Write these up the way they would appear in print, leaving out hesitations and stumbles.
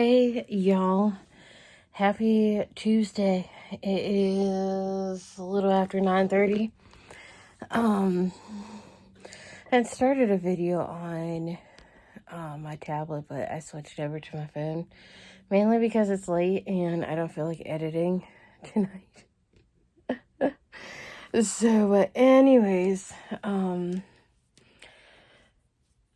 Hey, y'all. Happy Tuesday. It is a little after 9:30. I started a video on my tablet, but I switched over to my phone. Mainly because it's late and I don't feel like editing tonight. But anyways,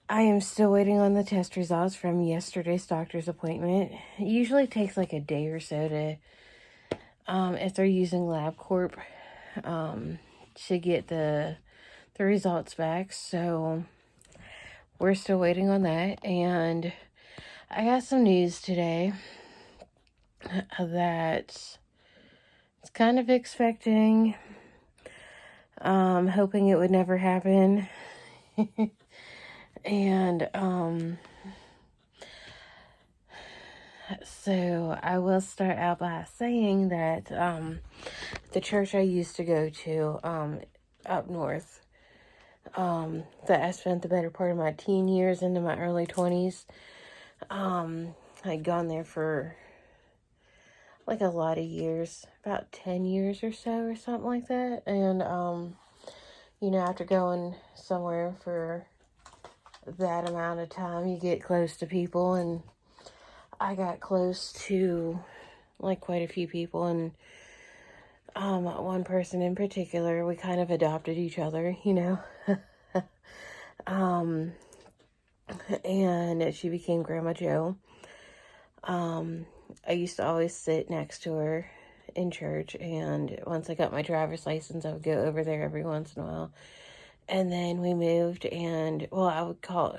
I am still waiting on the test results from yesterday's doctor's appointment. It usually takes like a day or so to, if they're using LabCorp, to get the results back. So we're still waiting on that. And I got some news today that it's kind of expecting, hoping it would never happen. And so I will start out by saying that the church I used to go to up north, that I spent the better part of my teen years into my early 20s, I'd gone there for like a lot of years, about 10 years or so or something like that. And after going somewhere for that amount of time, you get close to people, and I got close to like quite a few people, and one person in particular, we kind of adopted each other, and she became Grandma Joe. I used to always sit next to her in church, and once I got my driver's license, I would go over there every once in a while. And then we moved, and I would call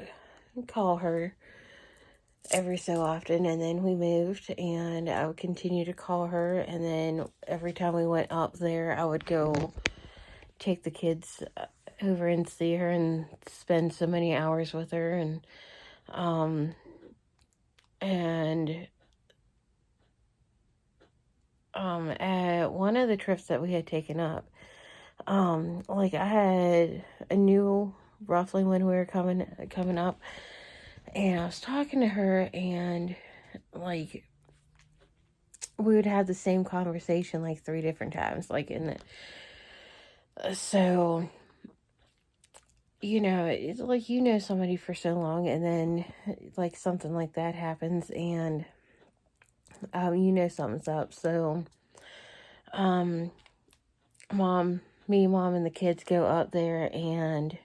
her every so often, and then we moved, and I would continue to call her, and then every time we went up there, I would go take the kids over and see her and spend so many hours with her. At one of the trips that we had taken up, I knew roughly when we were coming up, and I was talking to her, and like we would have the same conversation like 3 different times, so it's like somebody for so long, and then like something like that happens, and something's up. So mom and the kids go up there, and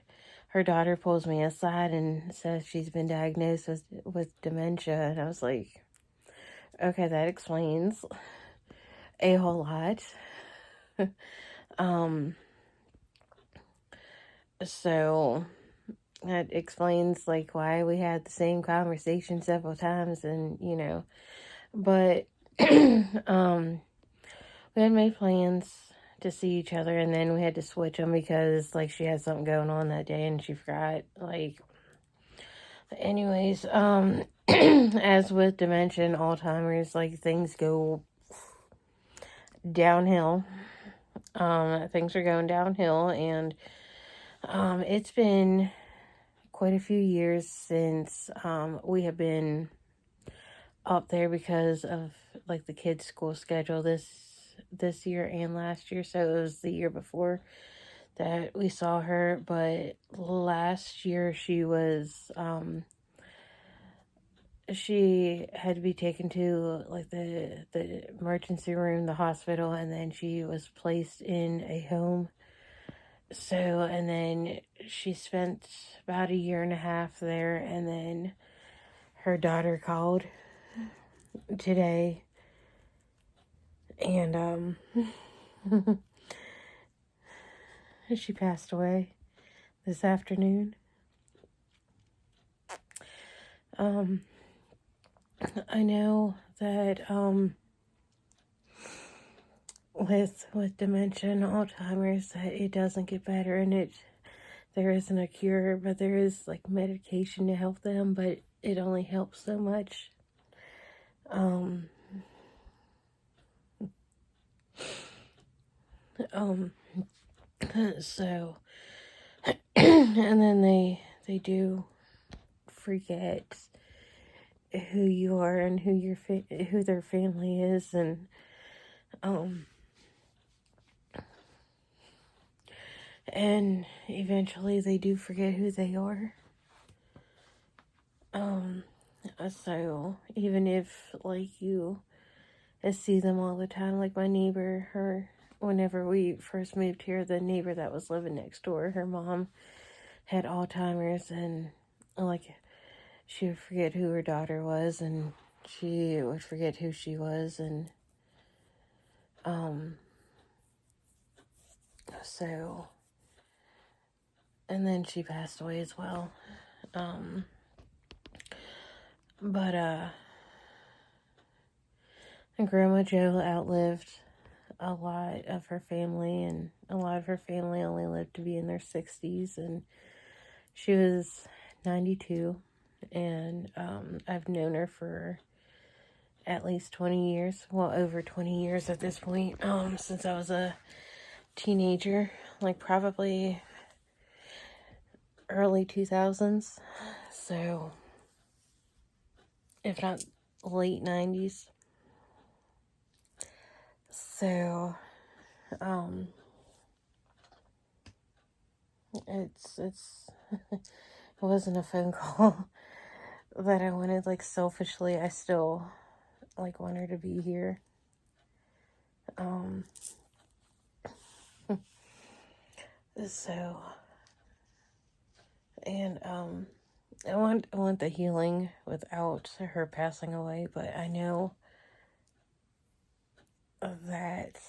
her daughter pulls me aside and says she's been diagnosed with dementia. And I was like, okay, that explains a whole lot. So that explains like why we had the same conversation several times, and but we had made plans to see each other, and then we had to switch them because like she had something going on that day and she forgot. Anyways, as with dementia and Alzheimer's, like things go downhill. Things are going downhill, and it's been quite a few years since we have been up there because of like the kids' school schedule this year and last year. So it was the year before that we saw her, but last year she had to be taken to like the emergency room, the hospital, and then she was placed in a home. So, and then she spent about a year and a half there, and then her daughter called today, and she passed away this afternoon. I know that with dementia and Alzheimer's, that it doesn't get better, and there isn't a cure, but there is like medication to help them, but it only helps so much. So and then they do forget, who you are and who their family is, and eventually they do forget who they are. So even if like you see them all the time, like my neighbor, whenever we first moved here, the neighbor that was living next door, her mom had Alzheimer's, and like she would forget who her daughter was, and she would forget who she was, and so, and then she passed away as well. But Grandma Jo outlived a lot of her family, and a lot of her family only lived to be in their 60s, and she was 92, and I've known her for at least 20 years, well, over 20 years at this point, since I was a teenager, like probably early 2000s, so, if not late 90s, so, it wasn't a phone call that I wanted, like, selfishly. I still, like, want her to be here. So, and, I want the healing without her passing away, but I know that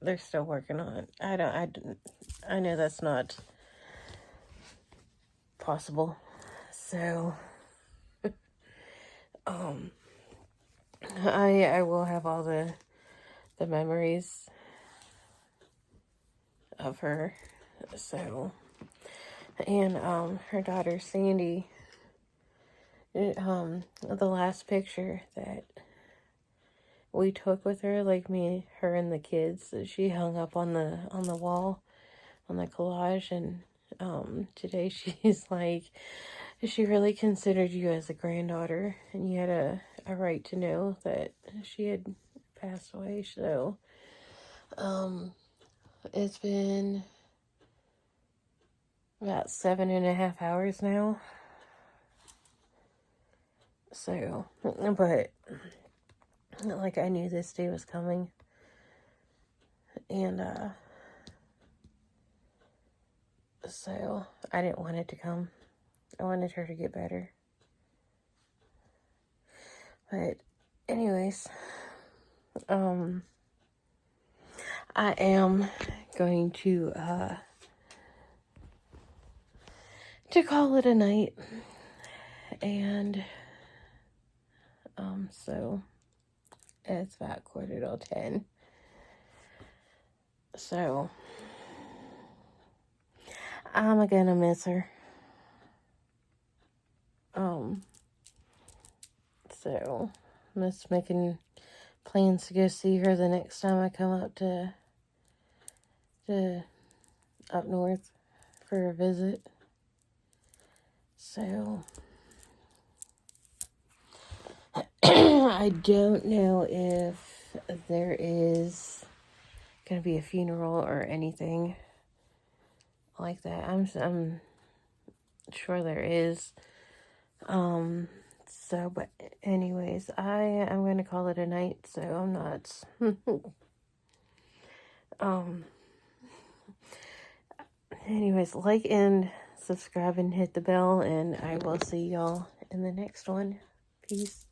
they're still working on it. I know that's not possible. So, I will have all the memories of her. So, and her daughter Sandy, the last picture that we took with her, like me, her and the kids, that she hung up on the wall, on the collage, and today she's like, she really considered you as a granddaughter, and you had a right to know that she had passed away. So it's been about 7.5 hours now. So, but like, I knew this day was coming, and so I didn't want it to come. I wanted her to get better. But anyways, I am going to call it a night, and so it's about 9:45. So I'm gonna miss her. So I'm just making plans to go see her the next time I come up to up north for a visit. So I don't know if there is gonna be a funeral or anything like that. I'm sure there is. So, but anyways, I'm gonna call it a night, so I'm not anyways, like and subscribe and hit the bell, and I will see y'all in the next one. Peace.